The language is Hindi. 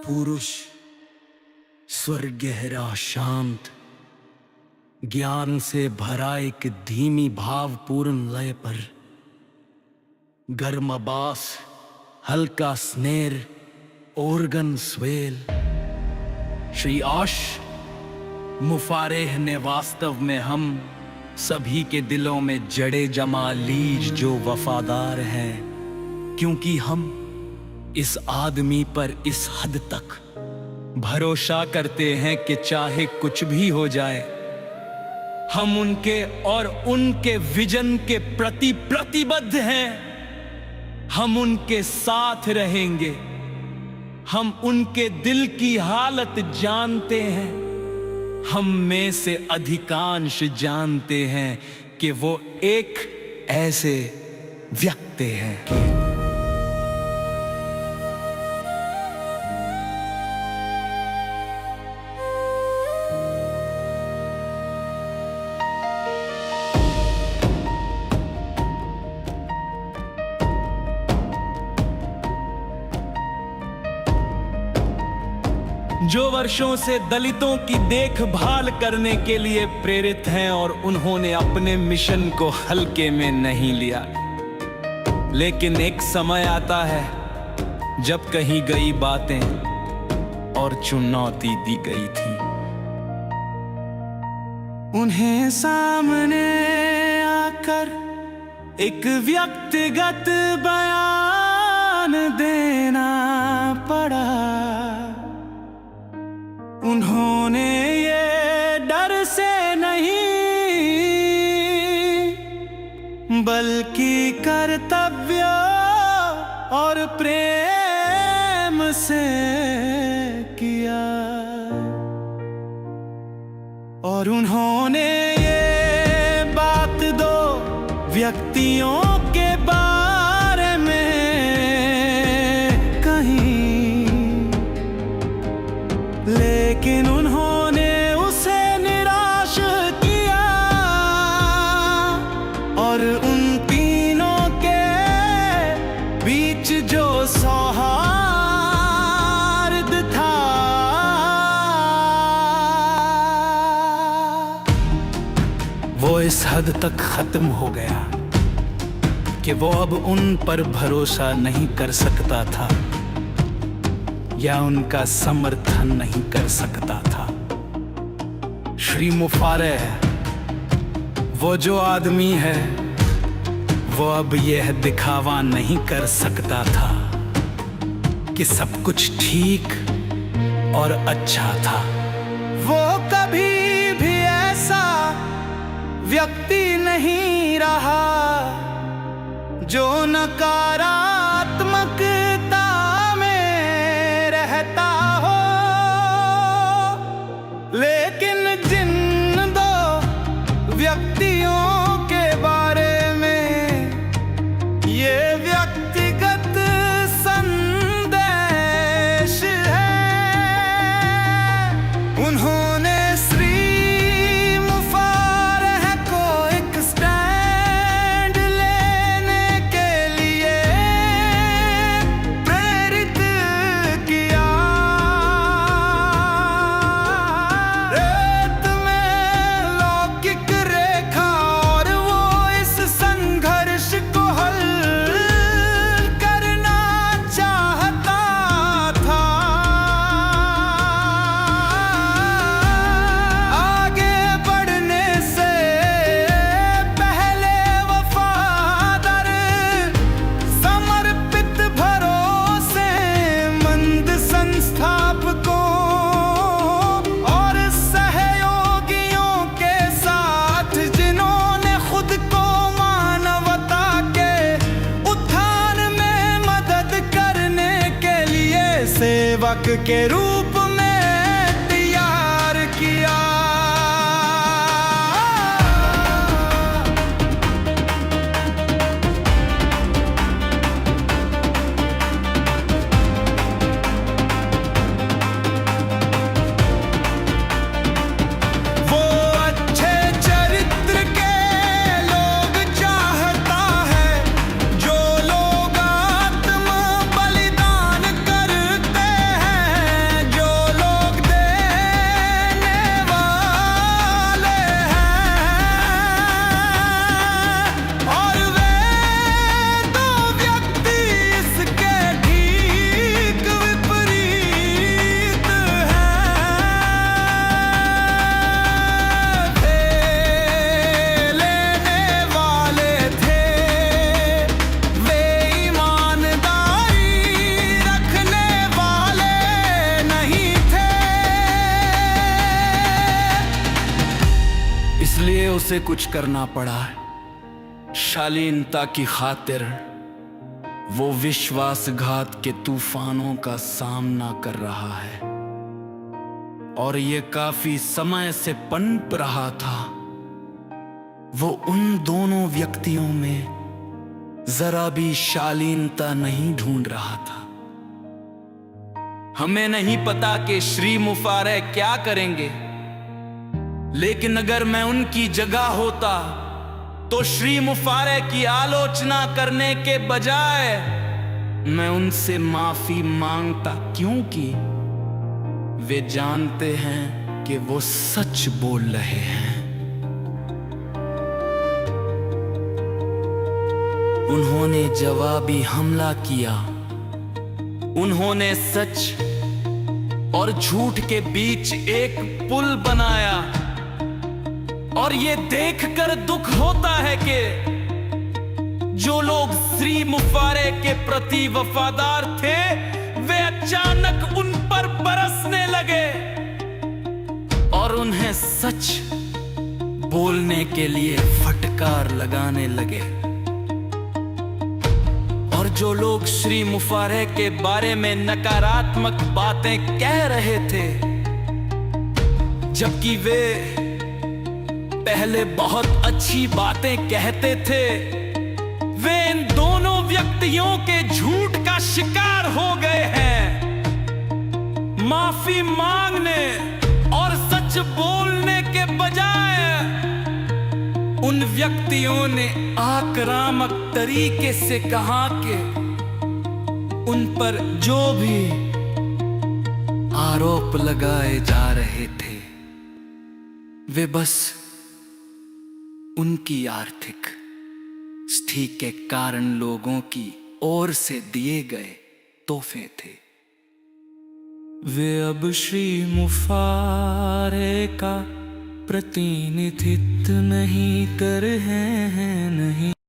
पुरुष स्वर गहरा शांत, ज्ञान से भरा एक धीमी भावपूर्ण लय पर, गर्म बास, हल्का स्नेर, ऑर्गन स्वेल। श्री आश मुफारेह ने वास्तव में हम सभी के दिलों में जड़े जमा लीज जो वफादार हैं, क्योंकि हम इस आदमी पर इस हद तक भरोसा करते हैं कि चाहे कुछ भी हो जाए, हम उनके और उनके विजन के प्रति प्रतिबद्ध हैं। हम उनके साथ रहेंगे। हम उनके दिल की हालत जानते हैं। हम में से अधिकांश जानते हैं कि वो एक ऐसे व्यक्ति हैं कि जो वर्षों से दलितों की देखभाल करने के लिए प्रेरित हैं और उन्होंने अपने मिशन को हल्के में नहीं लिया। लेकिन एक समय आता है जब कही गई बातें और चुनौती दी गई थी, उन्हें सामने आकर एक व्यक्तिगत बयान देना पड़ा। उन्होंने ये डर से नहीं बल्कि कर्तव्य और प्रेम से किया, और उन्होंने ये बात दो व्यक्तियों के बारे में कही, लेकिन उन्होंने उसे निराश किया और उन तीनों के बीच जो सौहार्द था, वो इस हद तक खत्म हो गया कि वो अब उन पर भरोसा नहीं कर सकता था या उनका समर्थन नहीं कर सकता था। श्री मुफारेह, वो जो आदमी है, वो अब यह दिखावा नहीं कर सकता था कि सब कुछ ठीक और अच्छा था। वो कभी भी ऐसा व्यक्ति नहीं रहा जो नकारात्मक लेकिन जिन दो व्यक्तियों के बारे में ये व्यक्तिगत संदेश है, उन्होंने श्री मुफारेह को एक स्टैंड लेने के लिए प्रेरित किया। सेवक के रूप में तैयार किया। वो अच्छे चरित्र के लोग चाहता है उसे कुछ करना पड़ा। शालीनता की खातिर वो विश्वासघात के तूफानों का सामना कर रहा है और ये काफी समय से पनप रहा था। वो उन दोनों व्यक्तियों में जरा भी शालीनता नहीं ढूंढ रहा था। हमें नहीं पता कि श्री मुफारे क्या करेंगे, लेकिन अगर मैं उनकी जगह होता तो श्री मुफारे की आलोचना करने के बजाय मैं उनसे माफी मांगता, क्योंकि वे जानते हैं कि वो सच बोल रहे हैं। उन्होंने जवाबी हमला किया। उन्होंने सच और झूठ के बीच एक पुल बनाया और ये देखकर दुख होता है कि जो लोग श्री मुफारे के प्रति वफादार थे वे अचानक उन पर बरसने लगे और उन्हें सच बोलने के लिए फटकार लगाने लगे। और जो लोग श्री मुफारे के बारे में नकारात्मक बातें कह रहे थे, जबकि वे पहले बहुत अच्छी बातें कहते थे, वे इन दोनों व्यक्तियों के झूठ का शिकार हो गए हैं। माफी मांगने और सच बोलने के बजाय उन व्यक्तियों ने आक्रामक तरीके से कहा कि उन पर जो भी आरोप लगाए जा रहे थे वे बस उनकी आर्थिक स्थिति के कारण लोगों की ओर से दिए गए तोहफे थे। वे अब श्री मुफारे का प्रतिनिधित्व नहीं कर रहे हैं, नहीं।